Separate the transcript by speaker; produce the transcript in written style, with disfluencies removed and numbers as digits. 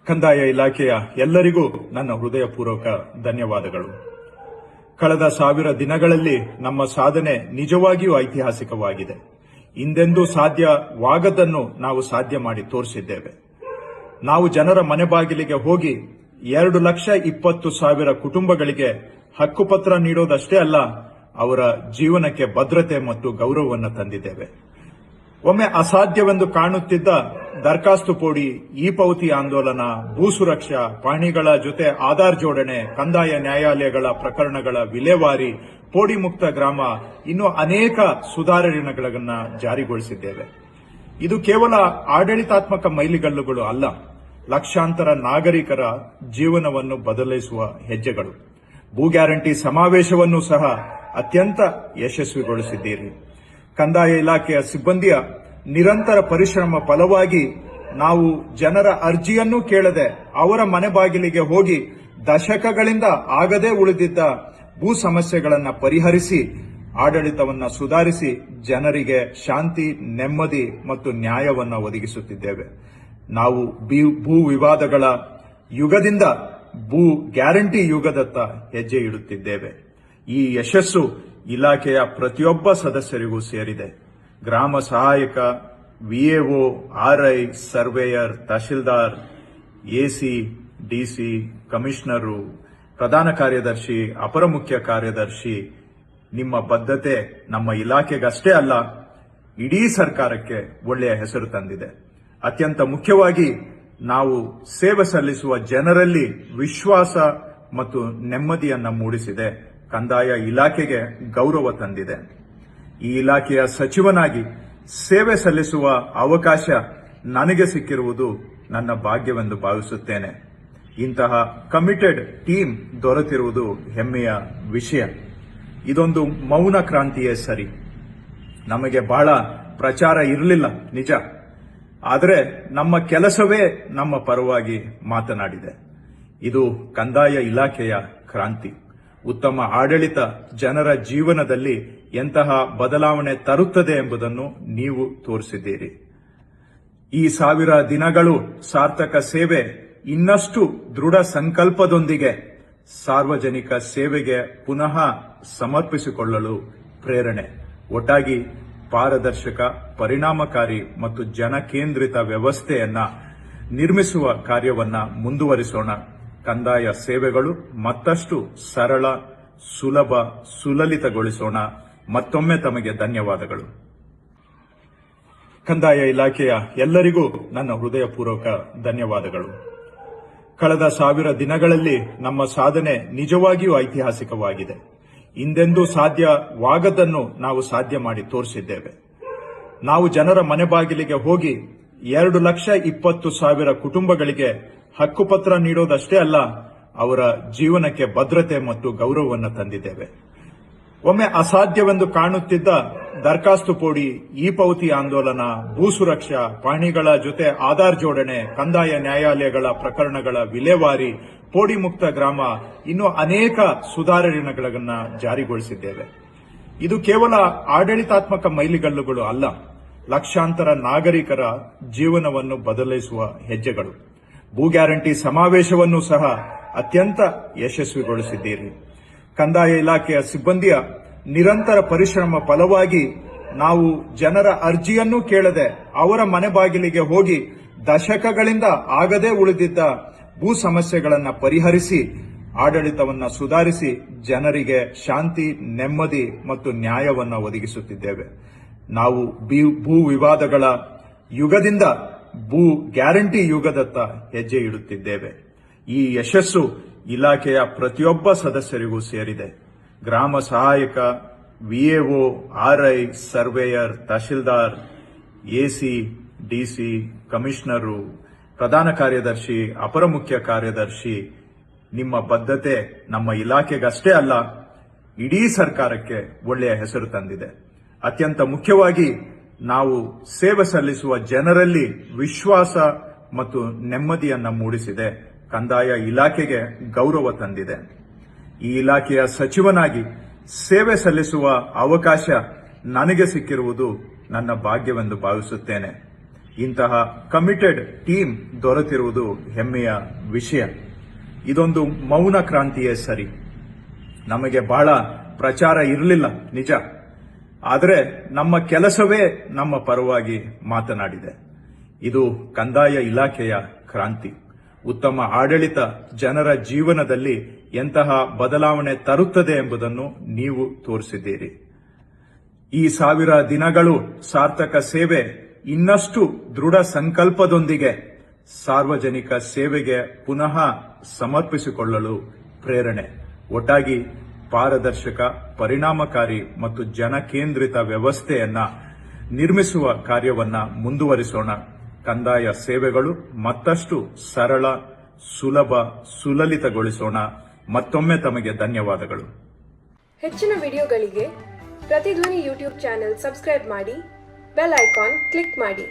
Speaker 1: ಕಂದಾಯ ಇಲಾಖೆಯ ಎಲ್ಲರಿಗೂ ನನ್ನ ಹೃದಯಪೂರ್ವಕ ಧನ್ಯವಾದಗಳು. ಕಳೆದ 1000 ದಿನಗಳಲ್ಲಿ ನಮ್ಮ ಸಾಧನೆ ನಿಜವಾಗಿಯೂ ಐತಿಹಾಸಿಕವಾಗಿದೆ. ಹಿಂದೆಂದೂ ಸಾಧ್ಯವಾಗದನ್ನು ನಾವು ಸಾಧ್ಯ ಮಾಡಿ ತೋರಿಸಿದ್ದೇವೆ. ನಾವು ಜನರ ಮನೆ ಬಾಗಿಲಿಗೆ ಹೋಗಿ 2,20,000 ಕುಟುಂಬಗಳಿಗೆ ಹಕ್ಕುಪತ್ರ ನೀಡೋದಷ್ಟೇ ಅಲ್ಲ, ಅವರ ಜೀವನಕ್ಕೆ ಭದ್ರತೆ ಮತ್ತು ಗೌರವವನ್ನು ತಂದಿದ್ದೇವೆ. ಒಮ್ಮೆ ಅಸಾಧ್ಯವೆಂದು ಕಾಣುತ್ತಿದ್ದ ದರಖಾಸ್ತು ಪೋಡಿ, ಇ-ಪೌತಿ ಆಂದೋಲನ, ಭೂ ಸುರಕ್ಷಾ, ಪಾಣಿಗಳ ಜೊತೆ ಆಧಾರ್ ಜೋಡಣೆ, ಕಂದಾಯ ನ್ಯಾಯಾಲಯಗಳ ಪ್ರಕರಣಗಳ ವಿಲೇವಾರಿ, ಪೋಡಿ ಮುಕ್ತ ಗ್ರಾಮ, ಇನ್ನೂ ಅನೇಕ ಸುಧಾರಣೆಗಳನ್ನು ಜಾರಿಗೊಳಿಸಿದ್ದೇವೆ. ಇದು ಕೇವಲ ಆಡಳಿತಾತ್ಮಕ ಮೈಲಿಗಲ್ಲುಗಳು ಅಲ್ಲ, ಲಕ್ಷಾಂತರ ನಾಗರಿಕರ ಜೀವನವನ್ನು ಬದಲಿಸುವ ಹೆಜ್ಜೆಗಳು. ಭೂ ಗ್ಯಾರಂಟಿ ಸಮಾವೇಶವನ್ನು ಸಹ ಅತ್ಯಂತ ಯಶಸ್ವಿಗೊಳಿಸಿದ್ದೀರಿ. ಕಂದಾಯ ಇಲಾಖೆಯ ಸಿಬ್ಬಂದಿಯ ನಿರಂತರ ಪರಿಶ್ರಮ ಫಲವಾಗಿ ನಾವು ಜನರ ಅರ್ಜಿಯನ್ನೂ ಕೇಳದೆ ಅವರ ಮನೆ ಬಾಗಿಲಿಗೆ ಹೋಗಿ ದಶಕಗಳಿಂದ ಆಗದೇ ಉಳಿದಿದ್ದ ಭೂ ಸಮಸ್ಯೆಗಳನ್ನು ಪರಿಹರಿಸಿ, ಆಡಳಿತವನ್ನು ಸುಧಾರಿಸಿ, ಜನರಿಗೆ ಶಾಂತಿ, ನೆಮ್ಮದಿ ಮತ್ತು ನ್ಯಾಯವನ್ನು ಒದಗಿಸುತ್ತಿದ್ದೇವೆ. ನಾವು ಭೂ ವಿವಾದಗಳ ಯುಗದಿಂದ ಭೂ ಗ್ಯಾರಂಟಿ ಯುಗದತ್ತ ಹೆಜ್ಜೆ ಇಡುತ್ತಿದ್ದೇವೆ. ಈ ಯಶಸ್ಸು ಇಲಾಖೆಯ ಪ್ರತಿಯೊಬ್ಬ ಸದಸ್ಯರಿಗೂ ಸೇರಿದೆ. ಗ್ರಾಮ ಸಹಾಯಕ, VAO, RI, surveyor, tahsildar, AC, DC, commissioner, ಪ್ರಧಾನ ಕಾರ್ಯದರ್ಶಿ, ಅಪರ ಮುಖ್ಯ ಕಾರ್ಯದರ್ಶಿ, ನಿಮ್ಮ ಬದ್ಧತೆ ನಮ್ಮ ಇಲಾಖೆಗಷ್ಟೇ ಅಲ್ಲ, ಇಡೀ ಸರ್ಕಾರಕ್ಕೆ ಒಳ್ಳೆಯ ಹೆಸರು ತಂದಿದೆ. ಅತ್ಯಂತ ಮುಖ್ಯವಾಗಿ ನಾವು ಸೇವೆ ಸಲ್ಲಿಸುವ ಜನರಲ್ಲಿ ವಿಶ್ವಾಸ ಮತ್ತು ನೆಮ್ಮದಿಯನ್ನು ಮೂಡಿಸಿದೆ. ಕಂದಾಯ ಇಲಾಖೆಗೆ ಗೌರವ ತಂದಿದೆ. ಈ ಇಲಾಖೆಯ ಸಚಿವನಾಗಿ ಸೇವೆ ಸಲ್ಲಿಸುವ ಅವಕಾಶ ನನಗೆ ಸಿಕ್ಕಿರುವುದು ನನ್ನ ಭಾಗ್ಯವೆಂದು ಭಾವಿಸುತ್ತೇನೆ. ಇಂತಹ ಕಮಿಟೆಡ್ ಟೀಮ್ ದೊರೆತಿರುವುದು ಹೆಮ್ಮೆಯ ವಿಷಯ. ಇದೊಂದು ಮೌನ ಕ್ರಾಂತಿಯೇ ಸರಿ. ನಮಗೆ ಬಹಳ ಪ್ರಚಾರ ಇರಲಿಲ್ಲ ನಿಜ, ಆದರೆ ನಮ್ಮ ಕೆಲಸವೇ ನಮ್ಮ ಪರವಾಗಿ ಮಾತನಾಡಿದೆ. ಇದು ಕಂದಾಯ ಇಲಾಖೆಯ ಕ್ರಾಂತಿ. ಉತ್ತಮ ಆಡಳಿತ ಜನರ ಜೀವನದಲ್ಲಿ ಎಂತಹ ಬದಲಾವಣೆ ತರುತ್ತದೆ ಎಂಬುದನ್ನು ನೀವು ತೋರಿಸಿದ್ದೀರಿ. ಈ 1000 ದಿನಗಳು ಸಾರ್ಥಕ ಸೇವೆ ಇನ್ನಷ್ಟು ದೃಢ ಸಂಕಲ್ಪದೊಂದಿಗೆ ಸಾರ್ವಜನಿಕ ಸೇವೆಗೆ ಪುನಃ ಸಮರ್ಪಿಸಿಕೊಳ್ಳಲು ಪ್ರೇರಣೆ. ಒಟ್ಟಾಗಿ ಪಾರದರ್ಶಕ, ಪರಿಣಾಮಕಾರಿ ಮತ್ತು ಜನಕೇಂದ್ರಿತ ವ್ಯವಸ್ಥೆಯನ್ನ ನಿರ್ಮಿಸುವ ಕಾರ್ಯವನ್ನ ಮುಂದುವರಿಸೋಣ. ಕಂದಾಯ ಸೇವೆಗಳು ಮತ್ತಷ್ಟು ಸರಳ, ಸುಲಭ, ಸುಲಲಿತಗೊಳಿಸೋಣ. ಮತ್ತೊಮ್ಮೆ ತಮಗೆ ಧನ್ಯವಾದಗಳು. ಕಂದಾಯ ಇಲಾಖೆಯ ಎಲ್ಲರಿಗೂ ನನ್ನ ಹೃದಯಪೂರ್ವಕ ಧನ್ಯವಾದಗಳು. ಕಳೆದ 1000 ದಿನಗಳಲ್ಲಿ ನಮ್ಮ ಸಾಧನೆ ನಿಜವಾಗಿಯೂ ಐತಿಹಾಸಿಕವಾಗಿದೆ. ಹಿಂದೆಂದೂ ಸಾಧ್ಯವಾಗದನ್ನು ನಾವು ಸಾಧ್ಯ ಮಾಡಿ ತೋರಿಸಿದ್ದೇವೆ. ನಾವು ಜನರ ಮನೆ ಬಾಗಿಲಿಗೆ ಹೋಗಿ 2,20,000 ಕುಟುಂಬಗಳಿಗೆ ಹಕ್ಕುಪತ್ರ ನೀಡೋದಷ್ಟೇ ಅಲ್ಲ, ಅವರ ಜೀವನಕ್ಕೆ ಭದ್ರತೆ ಮತ್ತು ಗೌರವವನ್ನು ತಂದಿದ್ದೇವೆ. ಒಮ್ಮೆ ಅಸಾಧ್ಯವೆಂದು ಕಾಣುತ್ತಿದ್ದ ದರಖಾಸ್ತು ಪೋಡಿ, ಇ-ಪೌತಿ ಆಂದೋಲನ, ಭೂ ಸುರಕ್ಷಾ, ಪಾಣಿಗಳ ಜೊತೆ ಆಧಾರ್ ಜೋಡಣೆ, ಕಂದಾಯ ನ್ಯಾಯಾಲಯಗಳ ಪ್ರಕರಣಗಳ ವಿಲೇವಾರಿ, ಪೋಡಿ ಮುಕ್ತ ಗ್ರಾಮ, ಇನ್ನೂ ಅನೇಕ ಸುಧಾರಣೆಗಳನ್ನು ಜಾರಿಗೊಳಿಸಿದ್ದೇವೆ. ಇದು ಕೇವಲ ಆಡಳಿತಾತ್ಮಕ ಮೈಲಿಗಲ್ಲುಗಳು ಅಲ್ಲ, ಲಕ್ಷಾಂತರ ನಾಗರಿಕರ ಜೀವನವನ್ನು ಬದಲಿಸುವ ಹೆಜ್ಜೆಗಳು. ಭೂ ಗ್ಯಾರಂಟಿ ಸಮಾವೇಶವನ್ನು ಸಹ ಅತ್ಯಂತ ಯಶಸ್ವಿಗೊಳಿಸಿದ್ದೀರಿ. ಕಂದಾಯ ಇಲಾಖೆಯ ಸಿಬ್ಬಂದಿಯ ನಿರಂತರ ಪರಿಶ್ರಮ ಫಲವಾಗಿ ನಾವು ಜನರ ಅರ್ಜಿಯನ್ನೂ ಕೇಳದೆ ಅವರ ಮನೆ ಬಾಗಿಲಿಗೆ ಹೋಗಿ ದಶಕಗಳಿಂದ ಆಗದೇ ಉಳಿದಿದ್ದ ಭೂ ಸಮಸ್ಯೆಗಳನ್ನು ಪರಿಹರಿಸಿ, ಆಡಳಿತವನ್ನು ಸುಧಾರಿಸಿ, ಜನರಿಗೆ ಶಾಂತಿ, ನೆಮ್ಮದಿ ಮತ್ತು ನ್ಯಾಯವನ್ನು ಒದಗಿಸುತ್ತಿದ್ದೇವೆ. ನಾವು ಭೂ ವಿವಾದಗಳ ಯುಗದಿಂದ ಭೂ ಗ್ಯಾರಂಟಿ ಯುಗದತ್ತ ಹೆಜ್ಜೆ ಇಡುತ್ತಿದ್ದೇವೆ. ಈ ಯಶಸ್ಸು ಇಲಾಖೆಯ ಪ್ರತಿಯೊಬ್ಬ ಸದಸ್ಯರಿಗೂ ಸೇರಿದೆ. ಗ್ರಾಮ ಸಹಾಯಕ, VAO, RI, surveyor, tahsildar, AC, DC, commissioner, ಪ್ರಧಾನ ಕಾರ್ಯದರ್ಶಿ, ಅಪರ ಮುಖ್ಯ ಕಾರ್ಯದರ್ಶಿ, ನಿಮ್ಮ ಬದ್ಧತೆ ನಮ್ಮ ಇಲಾಖೆಗಷ್ಟೇ ಅಲ್ಲ, ಇಡೀ ಸರ್ಕಾರಕ್ಕೆ ಒಳ್ಳೆಯ ಹೆಸರು ತಂದಿದೆ. ಅತ್ಯಂತ ಮುಖ್ಯವಾಗಿ ನಾವು ಸೇವೆ ಸಲ್ಲಿಸುವ ಜನರಲ್ಲಿ ವಿಶ್ವಾಸ ಮತ್ತು ನೆಮ್ಮದಿಯನ್ನು ಮೂಡಿಸಿದೆ. ಕಂದಾಯ ಇಲಾಖೆಗೆ ಗೌರವ ತಂದಿದೆ. ಈ ಇಲಾಖೆಯ ಸಚಿವನಾಗಿ ಸೇವೆ ಸಲ್ಲಿಸುವ ಅವಕಾಶ ನನಗೆ ಸಿಕ್ಕಿರುವುದು ನನ್ನ ಭಾಗ್ಯವೆಂದು ಭಾವಿಸುತ್ತೇನೆ. ಇಂತಹ ಕಮಿಟೆಡ್ ಟೀಮ್ ದೊರೆತಿರುವುದು ಹೆಮ್ಮೆಯ ವಿಷಯ. ಇದೊಂದು ಮೌನ ಕ್ರಾಂತಿಯೇ ಸರಿ. ನಮಗೆ ಬಹಳ ಪ್ರಚಾರ ಇರಲಿಲ್ಲ ನಿಜ, ಆದರೆ ನಮ್ಮ ಕೆಲಸವೇ ನಮ್ಮ ಪರವಾಗಿ ಮಾತನಾಡಿದೆ. ಇದು ಕಂದಾಯ ಇಲಾಖೆಯ ಕ್ರಾಂತಿ. ಉತ್ತಮ ಆಡಳಿತ ಜನರ ಜೀವನದಲ್ಲಿ ಎಂತಹ ಬದಲಾವಣೆ ತರುತ್ತದೆ ಎಂಬುದನ್ನು ನೀವು ತೋರಿಸಿದ್ದೀರಿ. ಈ 1000 ದಿನಗಳು ಸಾರ್ಥಕ ಸೇವೆ ಇನ್ನಷ್ಟು ದೃಢ ಸಂಕಲ್ಪದೊಂದಿಗೆ ಸಾರ್ವಜನಿಕ ಸೇವೆಗೆ ಪುನಃ ಸಮರ್ಪಿಸಿಕೊಳ್ಳಲು ಪ್ರೇರಣೆ. ಒಟ್ಟಾಗಿ ಪಾರದರ್ಶಕ, ಪರಿಣಾಮಕಾರಿ ಮತ್ತು ಜನಕೇಂದ್ರಿತ ವ್ಯವಸ್ಥೆಯನ್ನ ನಿರ್ಮಿಸುವ ಕಾರ್ಯವನ್ನ ಮುಂದುವರಿಸೋಣ. ಕಂದಾಯ ಸೇವೆಗಳು ಮತ್ತಷ್ಟು ಸರಳ, ಸುಲಭ, ಸುಲಲಿತಗೊಳಿಸೋಣ. ಮತ್ತೊಮ್ಮೆ ತಮಗೆ ಧನ್ಯವಾದಗಳು.
Speaker 2: ಹೆಚ್ಚಿನ ವಿಡಿಯೋಗಳಿಗೆ ಪ್ರತಿಧ್ವನಿ ಯೂಟ್ಯೂಬ್ ಚಾನೆಲ್ ಸಬ್ಸ್ಕ್ರೈಬ್ ಮಾಡಿ, ಬೆಲ್ ಐಕಾನ್ ಕ್ಲಿಕ್ ಮಾಡಿ.